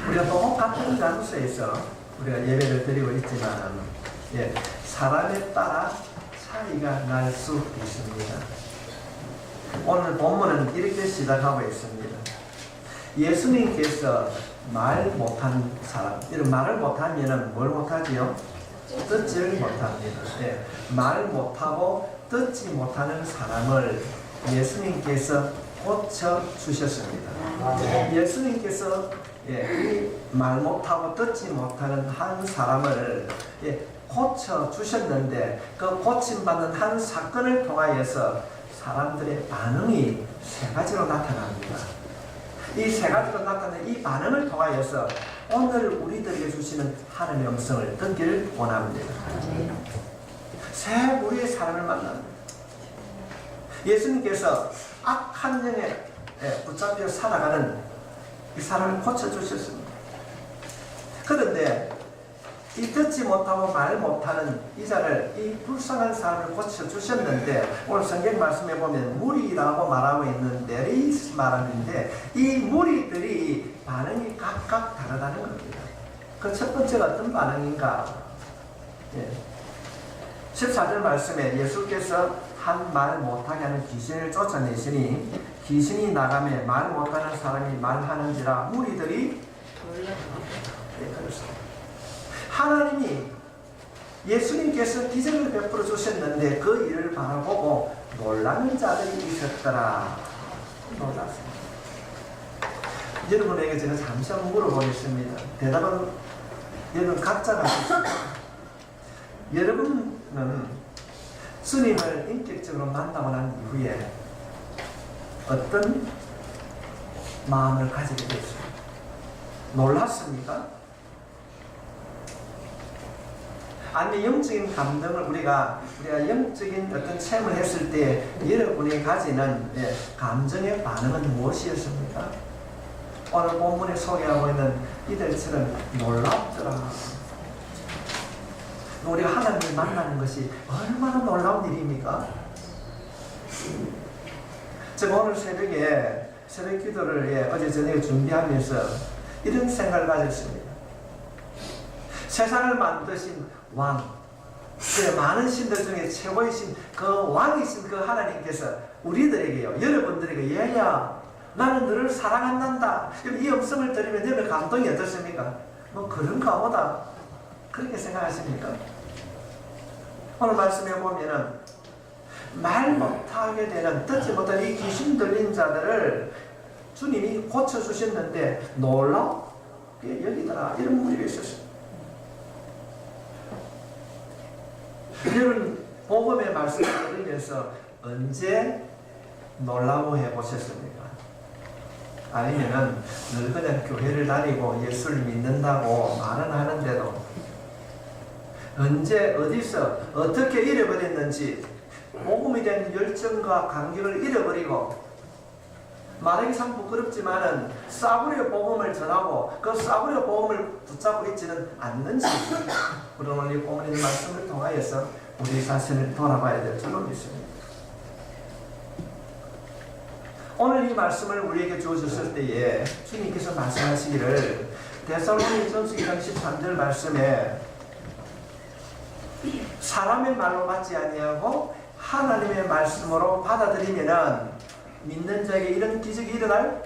우리가 똑같은 장소에서 우리가 예배를 드리고 있지만 사람에 따라 차이가 날 수 있습니다. 오늘 본문은 이렇게 시작하고 있습니다. 예수님께서 말 못한 사람, 이런 말을 못하면 뭘 못하지요? 듣지를 못합니다. 말 못하고 듣지 못하는 사람을 예수님께서 고쳐주셨습니다. 예수님께서 말 못하고 듣지 못하는 한 사람을 고쳐주셨는데 그 고침받는 한 사건을 통하여서 사람들의 반응이 세 가지로 나타납니다. 이 세 가지로 나타나는 이 반응을 통하여서 오늘 우리들에게 주시는 하나님의 음성을 듣기를 원합니다. 새 무리의 사람을 만납니다. 예수님께서 악한 영에 붙잡혀 살아가는 이 사람을 고쳐주셨습니다. 그런데 이 듣지 못하고 말 못하는 이 자를, 이 불쌍한 사람을 고쳐주셨는데 오늘 성경 말씀에 보면 무리라고 말하고 있는 네리스 말하는데 이 무리들이 반응이 각각 다르다는 겁니다. 그 첫 번째가 어떤 반응인가? 14절 말씀에 예수께서 한 말 못하게 하는 귀신을 쫓아내시니 귀신이 나가며 말 못하는 사람이 말하는지라 무리들이 그렇습니다. 하나님이 예수님께서 기적을 베풀어 주셨는데 그 일을 바라보고 놀라는 자들이 있었더라. 놀랐습니다. 여러분에게 제가 잠시 한번 물어보겠습니다. 대답은 여러분 각자가 하십시오. 여러분은 주님을 인격적으로 만나고 난 이후에 어떤 마음을 가지게 됐습니까? 놀랐습니까? 아니면 영적인 감동을 우리가 영적인 어떤 체험을 했을 때 여러분이 가지는 감정의 반응은 무엇이었습니까? 오늘 본문에 소개하고 있는 이들처럼 놀랍더라. 우리가 하나님을 만나는 것이 얼마나 놀라운 일입니까? 제가 오늘 새벽에 새벽 기도를 어제 저녁에 준비하면서 이런 생각을 가졌습니다. 세상을 만드신 왕, 많은 신들 중에 최고의 신, 그 왕이신 그 하나님께서 우리들에게요, 여러분들에게 얘야 나는 너를 사랑한단다, 이 음성을 들으면 여러분 감동이 어떻습니까? 뭐 그런가 보다 그렇게 생각하십니까? 오늘 말씀에 보면은 말 못하게 되는, 듣지 못하는 이 귀신 들린 자들을 주님이 고쳐주셨는데 놀랍게 여기더라, 이런 무리가 있었습니다. 여러분 복음의 말씀을 들으면서 언제 놀라워해 보셨습니까? 아니면은 늘 그냥 교회를 다니고 예수를 믿는다고 말은 하는데도 언제 어디서 어떻게 잃어버렸는지 복음에 대한 열정과 감격을 잃어버리고 말하기 참 부끄럽지만은 싸구려 복음을 전하고 그 싸구려 복음을 붙잡고 있지는 않는지 그런 오늘 이 본문의 말씀을 통하여서 우리 자신을 돌아봐야 될 줄로 믿습니다. 오늘 이 말씀을 우리에게 주어졌을 때에 주님께서 말씀하시기를 데살로니가전서 2장 13절 말씀에 사람의 말로 받지 아니하고 하나님의 말씀으로 받아들이면은 믿는 자에게 이런 기적이 일어날?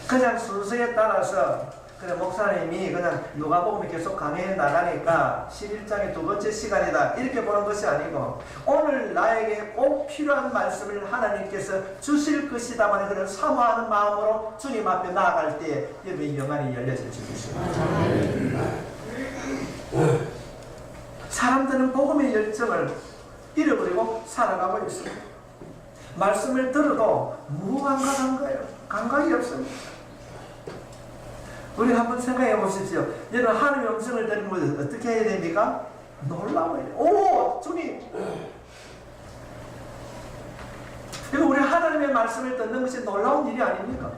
그냥 순서에 따라서 그냥 목사님이 그냥 누가복음이 계속 강해해 나가니까 11장의 두 번째 시간이다 이렇게 보는 것이 아니고 오늘 나에게 꼭 필요한 말씀을 하나님께서 주실 것이다만 그런 사모하는 마음으로 주님 앞에 나아갈 때 여러분의 영안이 열려질 줄 믿습니다. 사람들은 복음의 열정을 잃어버리고 살아가고 있습니다. 말씀을 들어도 무감각한 거예요. 감각이 없습니다. 우리 한번 생각해 보십시오. 여러분 하나님의 음성을 들으면 어떻게 해야 됩니까? 놀라워요. 오! 주님! 이거 우리 하나님의 말씀을 듣는 것이 놀라운 일이 아닙니까?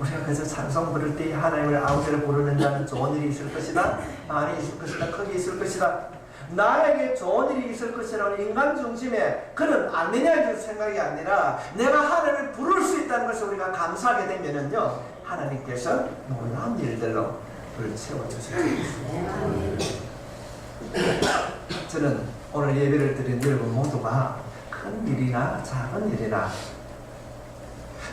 우리가 그래서 찬송 부를 때 하나님을 아버지를 부르는 자는 좋은 일이 있을 것이다, 많이 있을 것이다, 크게 있을 것이다. 나에게 좋은 일이 있을 것이라는 인간 중심의 그런 아니냐의 생각이 아니라 내가 하나님을 부를 수 있다는 것을 우리가 감사하게 되면은요, 하나님께서 놀라운 일들로 우리를 채워주십니다. 저는 오늘 예배를 드린 여러분 모두가 큰 일이나 작은 일이나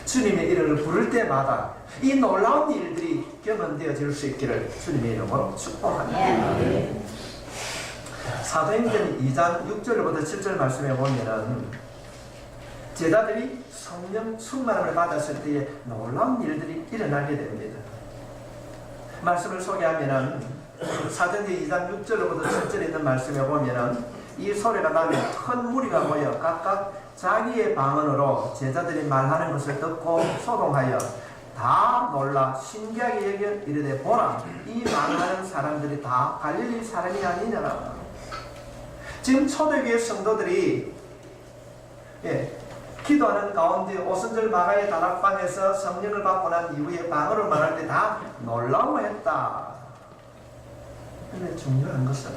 주님의 이름을 부를 때마다 이 놀라운 일들이 경험되어질 수 있기를 주님의 이름으로 축복합니다. 사도행전 2장 6절부터 7절 말씀에 보면은 제자들이 성령 충만함을 받았을 때에 놀라운 일들이 일어나게 됩니다. 말씀을 소개하면은 사도행전 2장 6절부터 7절에 있는 말씀에 보면은 이 소리가 나면 큰 무리가 모여 각각 자기의 방언으로 제자들이 말하는 것을 듣고 소동하여 다 놀라 신기하게 여겨 이르되 보라, 이 말하는 사람들이 다 갈릴리 사람이 아니냐. 지금 초대교회 성도들이 기도하는 가운데 오순절 마가의 다락방에서 성령을 받고 난 이후에 방언을 말할 때 다 놀라워했다. 근데 중요한 것은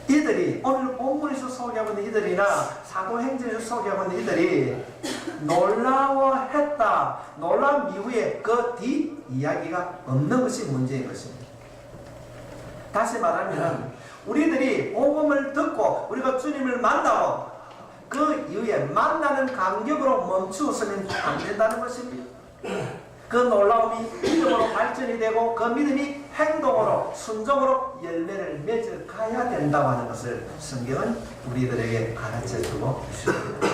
이들이 오늘 본문에서 소개하고 있는 이들이나 사도행전에서 소개하고 있는 이들이 놀라워했다. 놀라운 이후에 그 뒤 이야기가 없는 것이 문제인 것입니다. 다시 말하면 우리들이 복음을 듣고 우리가 주님을 만나고 그 이후에 만나는 간격으로 멈추었으면 안 된다는 것입니다. 그 놀라움이 믿음으로 발전이 되고 그 믿음이 행동으로 순종으로 열매를 맺어 가야 된다고 하는 것을 성경은 우리들에게 가르쳐주고 있습니다.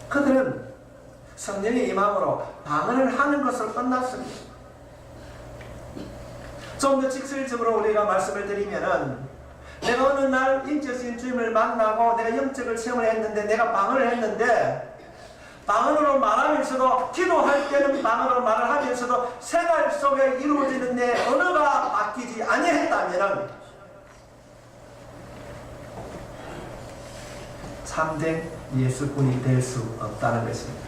그들은 성령의 임함으로 방언을 하는 것을 끝났습니다. 좀 더 직설적으로 우리가 말씀을 드리면은 내가 어느 날 인격적인 주님을 만나고 내가 영적을 체험을 했는데 내가 방언을 했는데 방언으로 말하면서도 기도할 때는 방언으로 말을 하면서도 생활 속에 이루어지는 내 언어가 바뀌지 아니했다면 참된 예수꾼이 될 수 없다는 것입니다.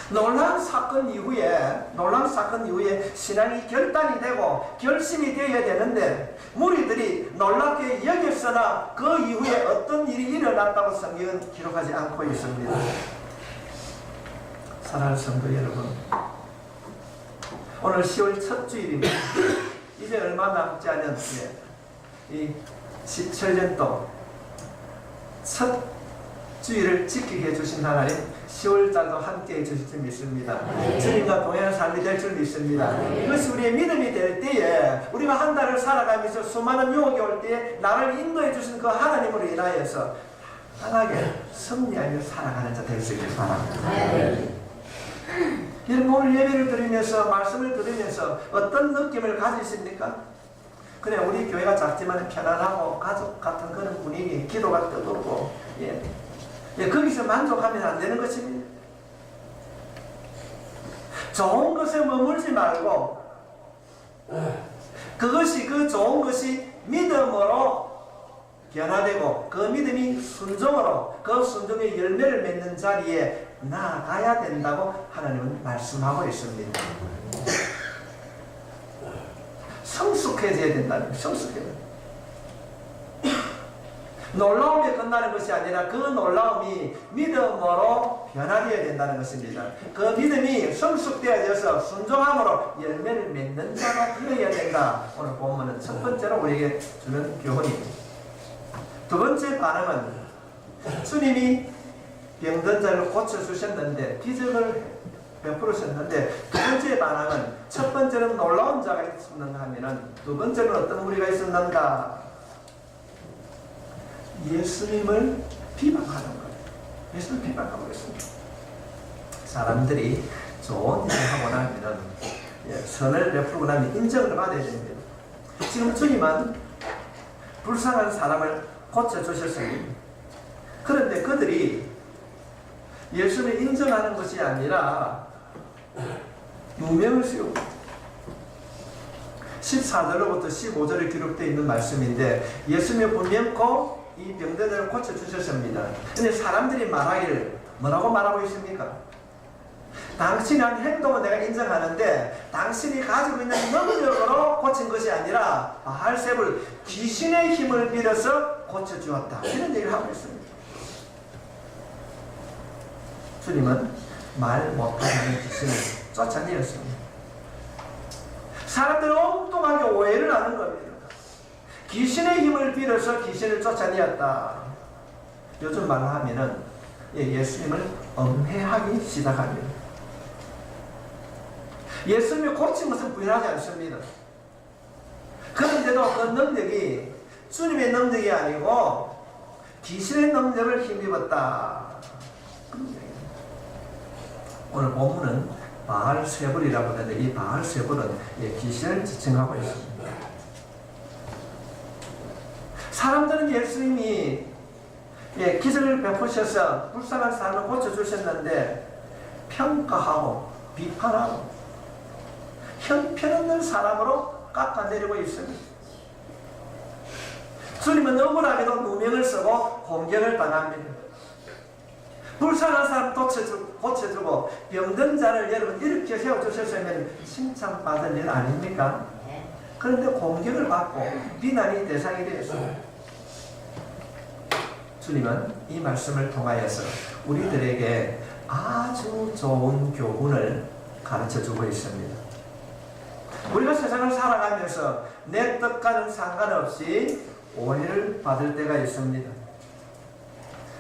놀라운 사건 이후에 신앙이 결단이 되고 결심이 되어야 되는데 무리들이 놀랍게 여겼으나 그 이후에 어떤 일이 일어났다고 성경은 기록하지 않고 있습니다. 사랑하는 성도 여러분, 오늘 10월 첫 주일입니다. 이제 얼마 남지 않은 이 17년도 첫 주일을 지키게 해주신 하나님, 10월달도 함께 해주실 줄 믿습니다. 주님과 동행하는 삶이 될 줄 믿습니다. 이것이 우리의 믿음이 될 때에 우리가 한 달을 살아가면서 수많은 유혹이 올 때에 나를 인도해 주신 그 하나님으로 인하여서 편하게 승리하며 살아가는 자 될 수 있길 바랍니다. 여러분, 오늘 예배를 드리면서 말씀을 들으면서 어떤 느낌을 가지십니까? 그래, 우리 교회가 작지만 편안하고 가족 같은 그런 분위기, 기도가 뜨겁고 거기서 만족하면 안 되는 것입니다. 좋은 것에 머물지 말고 그 좋은 것이 믿음으로 변화되고 그 믿음이 순종으로 그 순종의 열매를 맺는 자리에 나아가야 된다고 하나님은 말씀하고 있습니다. 성숙해져야 된다는 거예요. 성숙해져야. 놀라움에 끝나는 것이 아니라 그 놀라움이 믿음으로 변화되어야 된다는 것입니다. 그 믿음이 성숙되어져서 순종함으로 열매를 맺는 자가 되어야 된다. 오늘 본문은 첫 번째로 우리에게 주는 교훈입니다. 두 번째 반응은 주님이 병든 자를 고쳐주셨는데 기적을 베풀으셨는데 두 번째 반응은 첫 번째는 놀라운 자가 있었는가 하면은 두 번째는 어떤 무리가 있었는가? 예수님을 비방하는 거예요. 예수님을 비방하고 있습니다. 사람들이 좋은 일을 하고 나면 선을 베풀고 나면 인정을 받아야 됩니다. 지금 주님은 불쌍한 사람을 고쳐주셨습니다. 그런데 그들이 예수를 인정하는 것이 아니라 누명을 씌우고 14절로부터 15절에 기록되어 있는 말씀인데 예수님이 분명코 이 병들을 고쳐주셨습니다. 근데 사람들이 말하기를 뭐라고 말하고 있습니까? 당신이 한 행동은 내가 인정하는데 당신이 가지고 있는 능력으로 고친 것이 아니라 바알세불 귀신의 힘을 빌어서 고쳐주었다. 이런 얘기를 하고 있습니다. 주님은 말 못하는 귀신을 쫓아내었습니다. 사람들은 엉뚱하게 오해를 하는 겁니다. 귀신의 힘을 빌어서 귀신을 쫓아내었다. 요즘 말로 하면은 예수님을 엄해하기 시작합니다. 예수님이 고친 것은 부인하지 않습니다. 그런데도 그 능력이 주님의 능력이 아니고 귀신의 능력을 힘입었다. 오늘 본문은 바알세불이라고 하는데 이 바알세불은 귀신을 지칭하고 있습니다. 사람들은 예수님이 기적을 베푸셔서 불쌍한 사람을 고쳐주셨는데 평가하고 비판하고 형편없는 사람으로 깎아내리고 있습니다. 주님은 억울하게도 누명을 쓰고 공격을 당합니다. 불쌍한 사람 고쳐주고 병든 자를 여러분 이렇게 세워주셨으면 칭찬받을 일 아닙니까? 그런데 공격을 받고 비난의 대상이 되었습니다. 주님은 이 말씀을 통하여서 우리들에게 아주 좋은 교훈을 가르쳐주고 있습니다. 우리가 세상을 살아가면서 내 뜻과는 상관없이 오해를 받을 때가 있습니다.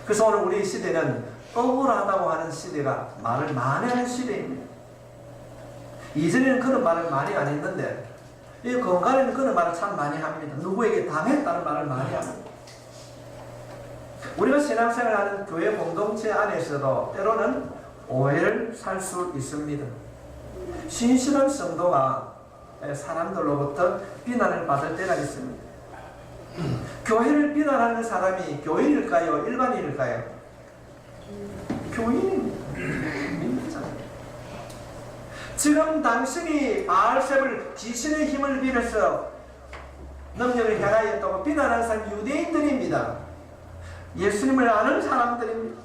그래서 오늘 우리 시대는 억울하다고 하는 시대가 말을 많이 하는 시대입니다. 이전에는 그런 말을 많이 안 했는데 이 건강에는 그런 말을 참 많이 합니다. 누구에게 당했다는 말을 많이 합니다. 우리가 신앙생활하는 교회 공동체 안에서도 때로는 오해를 살 수 있습니다. 신실한 성도가 사람들로부터 비난을 받을 때가 있습니다. 교회를 비난하는 사람이 교인일까요? 일반인일까요? 교인입니다. 지금 당신이 바알세불 귀신의 힘을 빌어서 능력을 행하였다고 비난하는 사람이 유대인들입니다. 예수님을 아는 사람들입니다.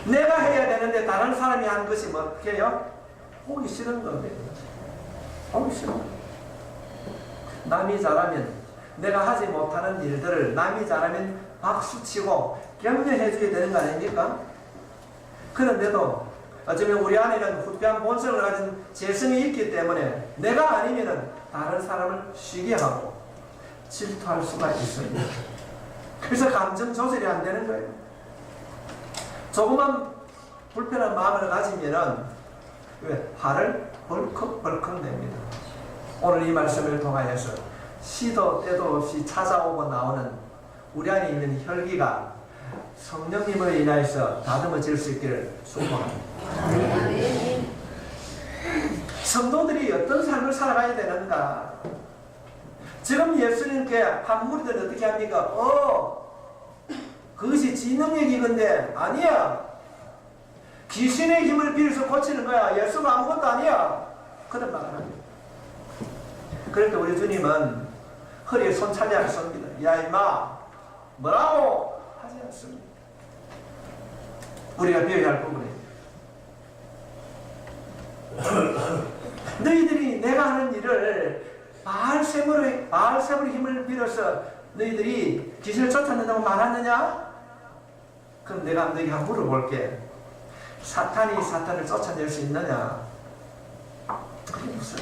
내가 해야 되는데 다른 사람이 한 것이 뭐 어떻게 해요? 보기 싫은 겁니다. 보기 싫어. 남이 잘하면 내가 하지 못하는 일들을 남이 잘하면 박수치고 격려해 주게 되는 거 아닙니까? 그런데도 어쩌면 우리 안에는 후피한 본성을 가진 재성이 있기 때문에 내가 아니면 다른 사람을 쉬게 하고 질투할 수가 있습니다. 그래서 감정 조절이 안 되는 거예요. 조금만 불편한 마음을 가지면은 화를 벌컥벌컥 냅니다. 오늘 이 말씀을 통하여서 시도 때도 없이 찾아오고 나오는 우리 안에 있는 혈기가 성령님을 인하여서 다듬어질 수 있기를 축복합니다. 성도들이 어떤 삶을 살아가야 되는가? 지금 예수님께 한 무리들은 어떻게 합니까? 그것이 지능력이건데 아니야. 귀신의 힘을 빌어서 고치는 거야. 예수가 아무것도 아니야. 그런 말을 합니다. 그러니까 우리 주님은 허리에 손 차지 않습니다. 야 임마 뭐라고 하지 않습니다. 우리가 배워야 할 부분입니다. 너희들이 내가 하는 일을 바알세불의 힘을 빌어서 너희들이 귀신을 쫓아낸다고 말하느냐? 그럼 내가 너희에게 한번 물어볼게. 사탄이 사탄을 쫓아낼 수 있느냐? 그게 무슨?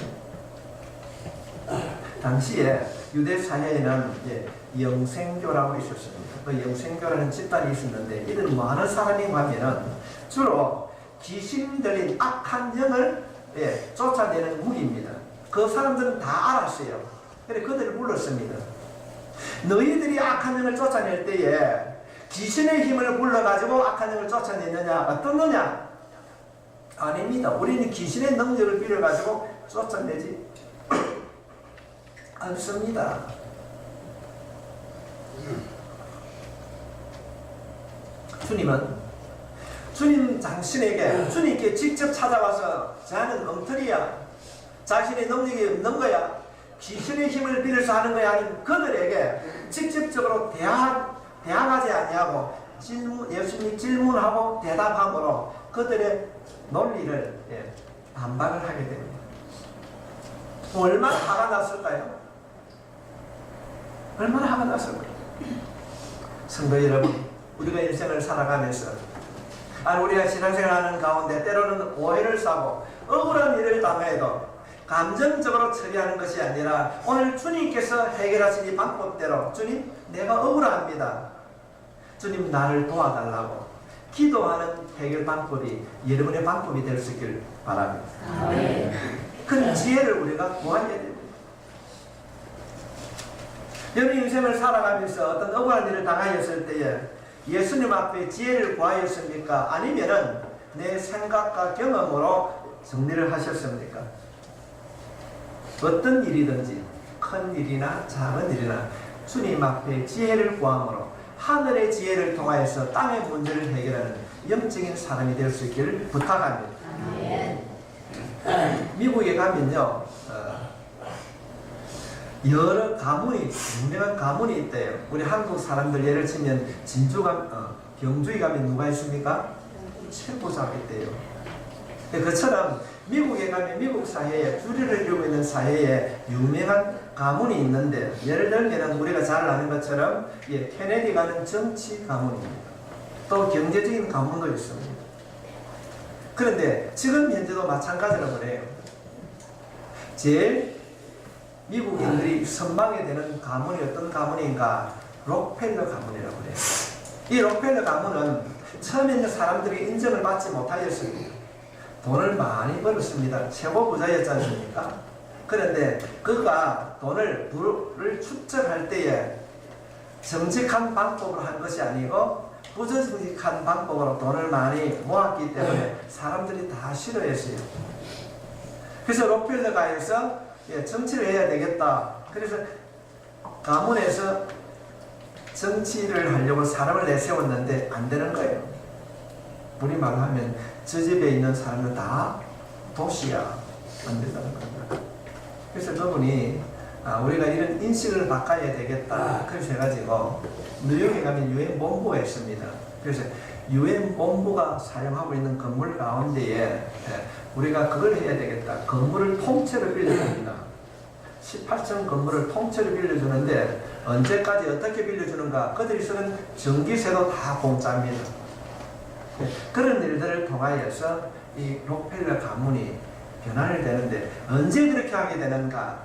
당시에 유대 사회에는 영생교라고 있었습니다. 그 영생교라는 집단이 있었는데 이들 많은 사람이 가면은 주로 귀신 들린 악한 영을 쫓아내는 무기입니다. 그 사람들은 다 알았어요. 그래서 그들을 불렀습니다. 너희들이 악한 영을 쫓아낼 때에 귀신의 힘을 불러가지고 악한 영을 쫓아내느냐? 어떻느냐? 아닙니다. 우리는 귀신의 능력을 빌어가지고 쫓아내지 않습니다. 주님 당신에게 주님께 직접 찾아와서 자는 엉터리야. 자신의 능력이 없는 거야. 귀신의 힘을 빌어서 하는 거야. 아니면 그들에게 직접적으로 대항하지 아니하고 예수님이 질문하고 대답함으로 그들의 논리를 반박을 하게 됩니다. 얼마나 화가 났을까요? 얼마나 화가 났을까요? 성도 여러분, 우리가 인생을 살아가면서 우리가 신앙생활하는 가운데 때로는 오해를 사고 억울한 일을 당해도 감정적으로 처리하는 것이 아니라 오늘 주님께서 해결하신 이 방법대로 주님, 내가 억울합니다. 주님, 나를 도와달라고 기도하는 해결 방법이 여러분의 방법이 될 수 있길 바랍니다. 그 지혜를 우리가 구해야 됩니다. 여러분 인생을 살아가면서 어떤 억울한 일을 당하였을 때에 예수님 앞에 지혜를 구하였습니까? 아니면은 내 생각과 경험으로 정리를 하셨습니까? 어떤 일이든지 큰 일이나 작은 일이나 주님 앞에 지혜를 구함으로 하늘의 지혜를 통하여서 땅의 문제를 해결하는 영적인 사람이 될 수 있기를 부탁합니다. 미국에 가면요, 여러 가문이, 유명한 가문이 있대요. 우리 한국 사람들 예를 치면 경주에 가면 누가 있습니까? 최고자가 있대요. 그처럼 미국에 가면 미국 사회에, 주류를 이루고 있는 사회에 유명한 가문이 있는데, 예를 들면 우리가 잘 아는 것처럼 케네디가는 정치 가문입니다. 또 경제적인 가문도 있습니다. 그런데 지금 현재도 마찬가지라고 그래요. 제일 미국인들이 선망이 되는 가문이 어떤 가문인가? 록펠러 가문이라고 그래요. 이 록펠러 가문은 처음에는 사람들이 인정을 받지 못하였습니다. 돈을 많이 벌었습니다. 최고 부자였지 않습니까? 그런데 그가 부를 축적할 때에 정직한 방법으로 한 것이 아니고 부정직한 방법으로 돈을 많이 모았기 때문에 사람들이 다 싫어했어요. 그래서 록펠러가에서 정치를 해야 되겠다. 그래서 가문에서 정치를 하려고 사람을 내세웠는데 안 되는 거예요. 우리말로 하면 저 집에 있는 사람은 다 도시야. 안 된다는 겁니다. 그래서 그분이 우리가 이런 인식을 바꿔야 되겠다. 그래서 해가지고 뉴욕에 가면 유엔 본부가 있습니다. 그래서 유엔 본부가 사용하고 있는 건물 가운데에 우리가 그걸 해야 되겠다. 건물을 통째로 빌려줍니다. 18층 건물을 통째로 빌려주는데 언제까지 어떻게 빌려주는가? 그들이 쓰는 전기세도 다 공짜입니다. 그런 일들을 통하여서 이 록펠러 가문이 변화를 되는데 언제 그렇게 하게 되는가?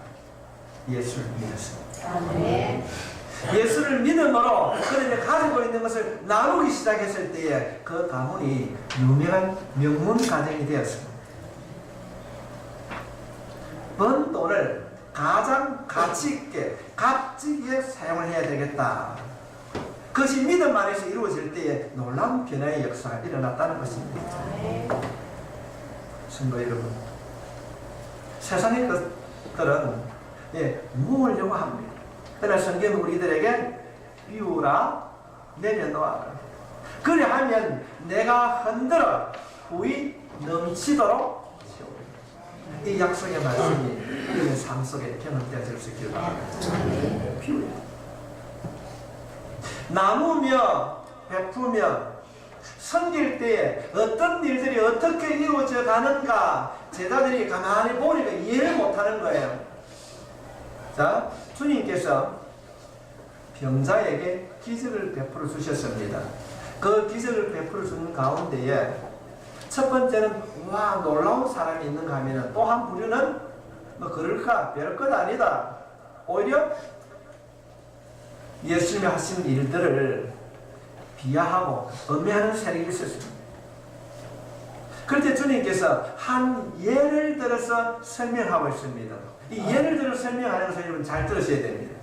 예수를 믿었습니다. 예수를 믿음으로 그들이 가지고 있는 것을 나누기 시작했을 때에 그 가문이 유명한 명문 가정이 되었습니다. 번 돈을 가장 가치 있게 값지게 사용을 해야 되겠다. 그것이 믿음 안에서 이루어질 때에 놀라운 변화의 역사가 일어났다는 것입니다. 성도 여러분, 세상의 것들은 모으려고 합니다. 그러나 성경은 우리들에게 비우라 내려놓아라. 그리하면 내가 흔들어 후이 넘치도록 채우리라. 이 약속의 말씀이 우리의 삶 속에 경험되어질 수 있기를 바랍니다. 비우라. 나누며 베푸며 섬길 때에 어떤 일들이 어떻게 이루어져 가는가 제자들이 가만히 보니까 이해를 못하는 거예요. 자, 주님께서 병자에게 기적을 베풀어 주셨습니다. 그 기적을 베풀어 주는 가운데에 첫 번째는 와 놀라운 사람이 있는가 하면 또 한 부류는 뭐 그럴까 별것 아니다. 오히려 예수님이 하신 일들을 비하하고 음해하는 세력이 있었습니다. 그럴 때 주님께서 한 예를 들어서 설명하고 있습니다. 이 예를 들어 설명하는 것을 여러분 잘 들으셔야 됩니다.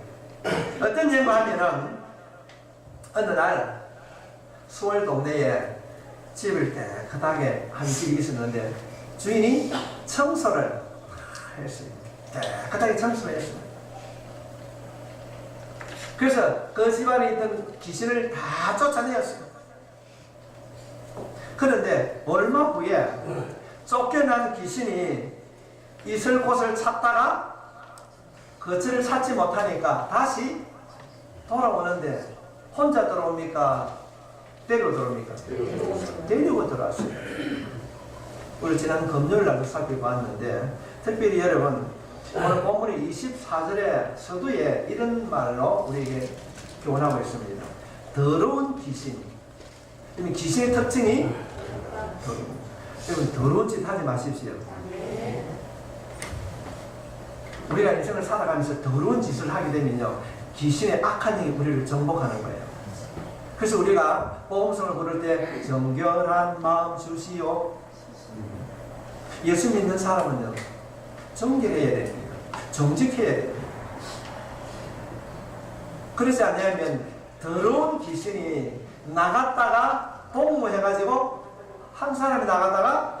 어떤 예가 하면은 어느 날 서울 동네에 집을 깨끗하게 한 집이 있었는데 주인이 청소를 했어요. 깨끗하게 청소를 했습니다. 그래서 그 집안에 있던 귀신을 다 쫓아내었어요. 그런데 얼마 후에 쫓겨난 귀신이 있을 곳을 찾다가 거처를 찾지 못하니까 다시 돌아오는데 혼자 들어옵니까? 데리고 들어옵니까? 데리고 들어왔어요. 우리 지난 금요일 날도 살펴봤는데, 특별히 여러분, 오늘 본문의 24절의 서두에 이런 말로 우리에게 교훈하고 있습니다. 더러운 귀신. 귀신의 특징이 더러운. 여러분, 더러운 짓 하지 마십시오. 우리가 인생을 살아가면서 더러운 짓을 하게 되면요, 귀신의 악한 힘이 우리를 정복하는 거예요. 그래서 우리가 복음성을 부를 때 정결한 마음 주시오. 예수 믿는 사람은요, 정결해야 됩니다. 정직해야 됩니다. 그렇지 않으면 더러운 귀신이 나갔다가 복무해가지고 한 사람이 나갔다가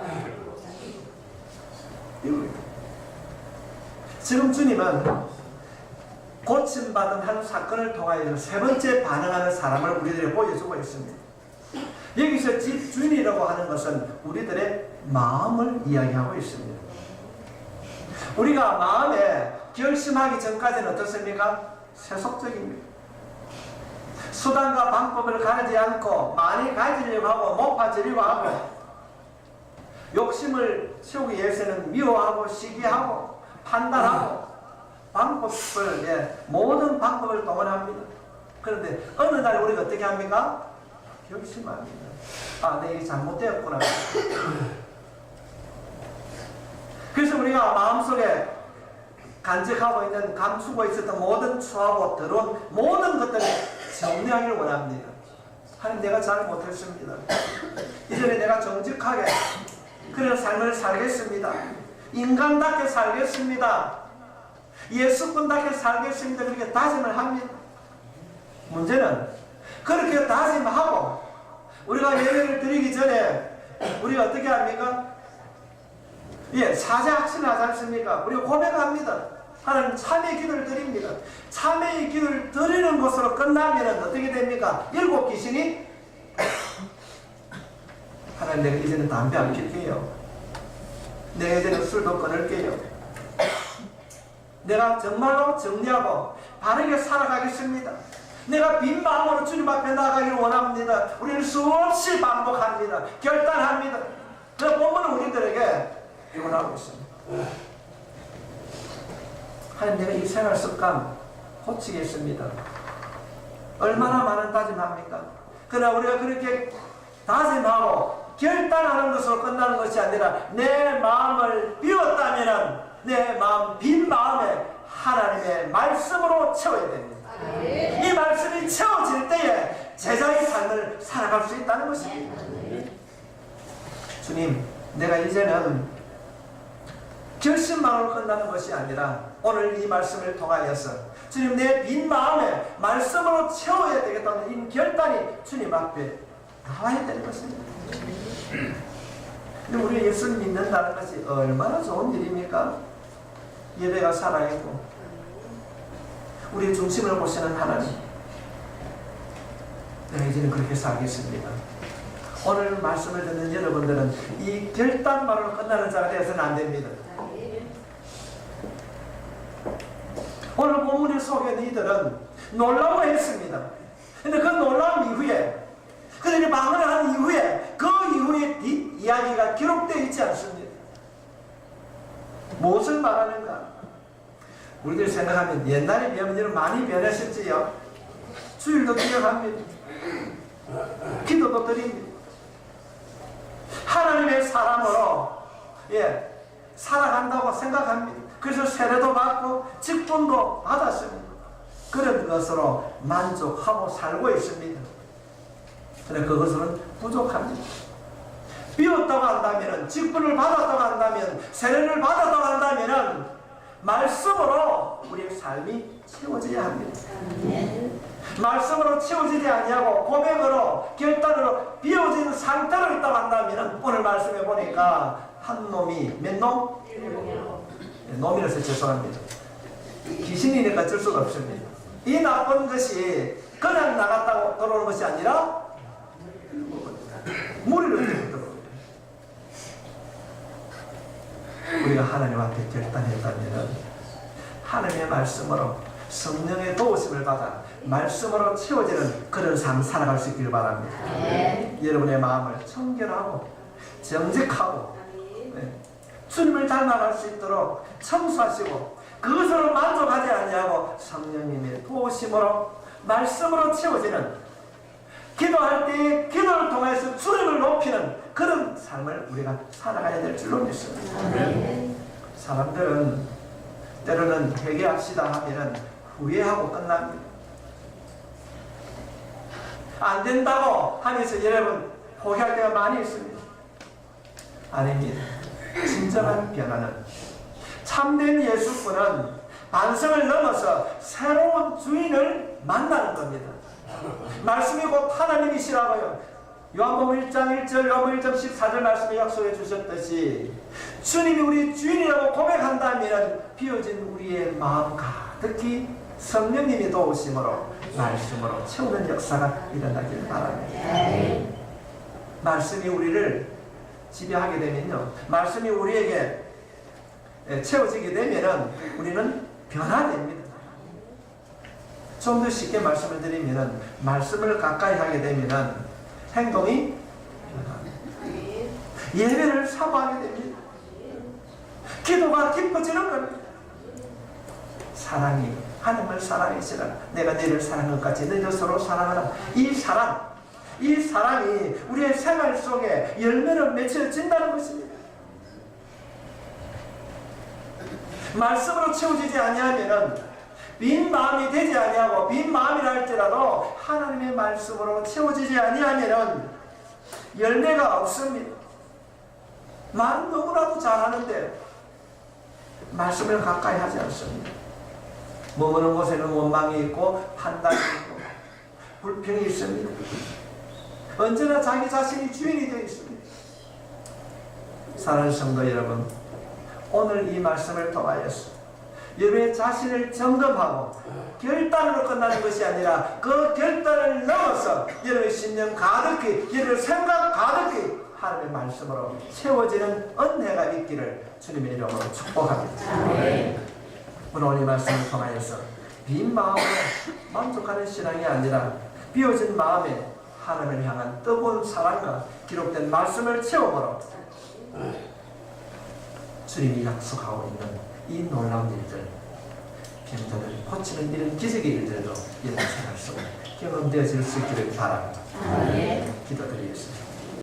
지금 주님은 고침받은 한 사건을 통하여 세 번째 반응하는 사람을 우리들에게 보여주고 있습니다. 여기서 집주인이라고 하는 것은 우리들의 마음을 이야기하고 있습니다. 우리가 마음에 결심하기 전까지는 어떻습니까? 세속적입니다. 수단과 방법을 가리지 않고 많이 가지려고 하고 높아지려고 하고 욕심을 채우기 위해서는 미워하고 시기하고 판단하고 방법을 모든 방법을 동원합니다. 그런데 어느 날 우리가 어떻게 합니까? 결심합니다. 아, 내 일이 잘못되었구나. 그래서 우리가 마음속에 간직하고 있는 감추고 있었던 모든 추하고 더러운 모든 것들을 정리하기를 원합니다. 하나님, 내가 잘못했습니다. 이전에 내가 정직하게 그런 삶을 살겠습니다. 인간답게 살겠습니다. 예수꾼답게 살겠습니다. 그렇게 다짐을 합니다. 문제는 그렇게 다짐하고 우리가 예배를 드리기 전에 우리가 어떻게 합니까? 사죄 확신을 하지 않습니까? 우리가 고백합니다. 하나님, 참회 기도를 드립니다. 참회의 기도를 드리는 것으로 끝나면 어떻게 됩니까? 7 귀신이 하나님, 내가 이제는 담배 안 필게요. 내가 이제는 술도 끊을게요. 내가 정말로 정리하고 바르게 살아가겠습니다. 내가 빈 마음으로 주님 앞에 나가기를 원합니다. 우리는 수없이 반복합니다. 결단합니다. 그 본문은 우리들에게 교훈하고 있습니다. 하나님, 내가 이 생활 습관 고치겠습니다. 얼마나 많은 다짐합니까? 그러나 우리가 그렇게 다짐하고 결단하는 것으로 끝나는 것이 아니라 내 마음을 비웠다면 내 마음, 빈 마음에 하나님의 말씀으로 채워야 됩니다. 이 말씀이 채워질 때에 제자의 삶을 살아갈 수 있다는 것입니다. 주님, 내가 이제는 결심만으로 끝나는 것이 아니라 오늘 이 말씀을 통하여서 주님, 내 빈 마음에 말씀으로 채워야 되겠다는 이 결단이 주님 앞에 나와야 되는 것입니다. 근데 우리가 예수를 믿는다는 것이 얼마나 좋은 일입니까? 예배가 살아있고 우리의 중심을 보시는 하나님, 내가 이제는 그렇게 살겠습니다. 오늘 말씀을 듣는 여러분들은 이 결단만으로 끝나는 자가 되어서는 안 됩니다. 오늘 본문의 속에 이들은 놀라워했습니다. 그런데 그 놀라움 이후에, 그들이 방언을 한 이후에, 그 이후에 뒷이야기가 기록되어 있지 않습니다. 무엇을 말하는가? 우리들 생각하면 옛날에 비하면 많이 변하셨지요. 주일도 기억합니다. 기도도 드립니다. 하나님의 사람으로 살아간다고 생각합니다. 그래서 세례도 받고 직분도 받았습니다. 그런 것으로 만족하고 살고 있습니다. 그런데 그것은 부족합니다. 비웠다고 한다면, 직분을 받았다고 한다면, 세례를 받았다고 한다면 말씀으로 우리의 삶이 채워져야 합니다. 말씀으로 채워지지 아니하고 고백으로, 결단으로 비워진 상태로 있다고 한다면 오늘 말씀해 보니까 한 놈이 몇 놈? 놈이라서 죄송합니다. 귀신이니까 어쩔 수가 없습니다. 이 나쁜 것이 그냥 나갔다고 들어오는 것이 아니라 무리를 들어옵니다. 우리가 하나님 앞에 결단했다면 하나님의 말씀으로 성령의 도우심을 받아 말씀으로 채워지는 그런 삶 살아갈 수 있기를 바랍니다. 여러분의 마음을 청결하고 정직하고 주님을 닮아갈 수 있도록 청소하시고 그것으로 만족하지 아니하고 성령님의 도우심으로 말씀으로 채워지는, 기도할 때 기도를 통해서 주님을 높이는 그런 삶을 우리가 살아가야 될 줄로 믿습니다. 사람들은 때로는 회개합시다 하면은 후회하고 끝납니다. 안 된다고 하면서 여러분 포기할 때가 많이 있습니다. 아닙니다. 진정한 변화는, 참된 예수꾼은 반성을 넘어서 새로운 주인을 만나는 겁니다. 말씀이 곧 하나님이시라고요. 요한복음 1장 1절, 요한복음 1장 14절 말씀에 약속해 주셨듯이 주님이 우리 주인이라고 고백한다면 비워진 우리의 마음 가득히 성령님이 도우심으로 말씀으로 채우는 역사가 일어나길 바랍니다. 말씀이 우리를 지배하게 되면요, 말씀이 우리에게 채워지게 되면은 우리는 변화됩니다. 좀 더 쉽게 말씀을 드리면은 말씀을 가까이 하게 되면은 행동이 변합니다. 예배를 사모하게 됩니다. 기도가 깊어지는 겁니다. 사랑이, 하나님을 사랑하시라. 내가 너를 사랑한 것 같이 너희도 서로 사랑하라. 이 사랑이 우리의 생활 속에 열매로 맺혀진다는 것입니다. 말씀으로 채워지지 아니하면은 빈 마음이 되지 아니하고, 빈 마음이라 할지라도 하나님의 말씀으로 채워지지 아니하면은 열매가 없습니다. 말은 너무나도 잘하는데 말씀을 가까이 하지 않습니다. 머무는 곳에는 원망이 있고 판단이 있고 불평이 있습니다. 언제나 자기 자신이 주인이 되어 있습니다. 사랑하는 성도 여러분, 오늘 이 말씀을 통하여서 여러분의 자신을 점검하고 결단으로 끝나는 것이 아니라 그 결단을 넘어서 여러분의 신념 가득히, 여러분의 생각 가득히 하나님의 말씀으로 채워지는 은혜가 있기를 주님의 이름으로 축복합니다. 오늘 이 말씀을 통하여서 빈 마음으로 만족하는 신앙이 아니라 비워진 마음에 하나님을 향한 뜨거운 사랑과 기록된 말씀을 채움으로 주님이 약속하고 있는 이 놀라운 일들, 병자를 고치는 이런 기적의 일들도 여러분 생활 속에 경험되어질 수 있기를 바랍니다. 기도드리겠습니다.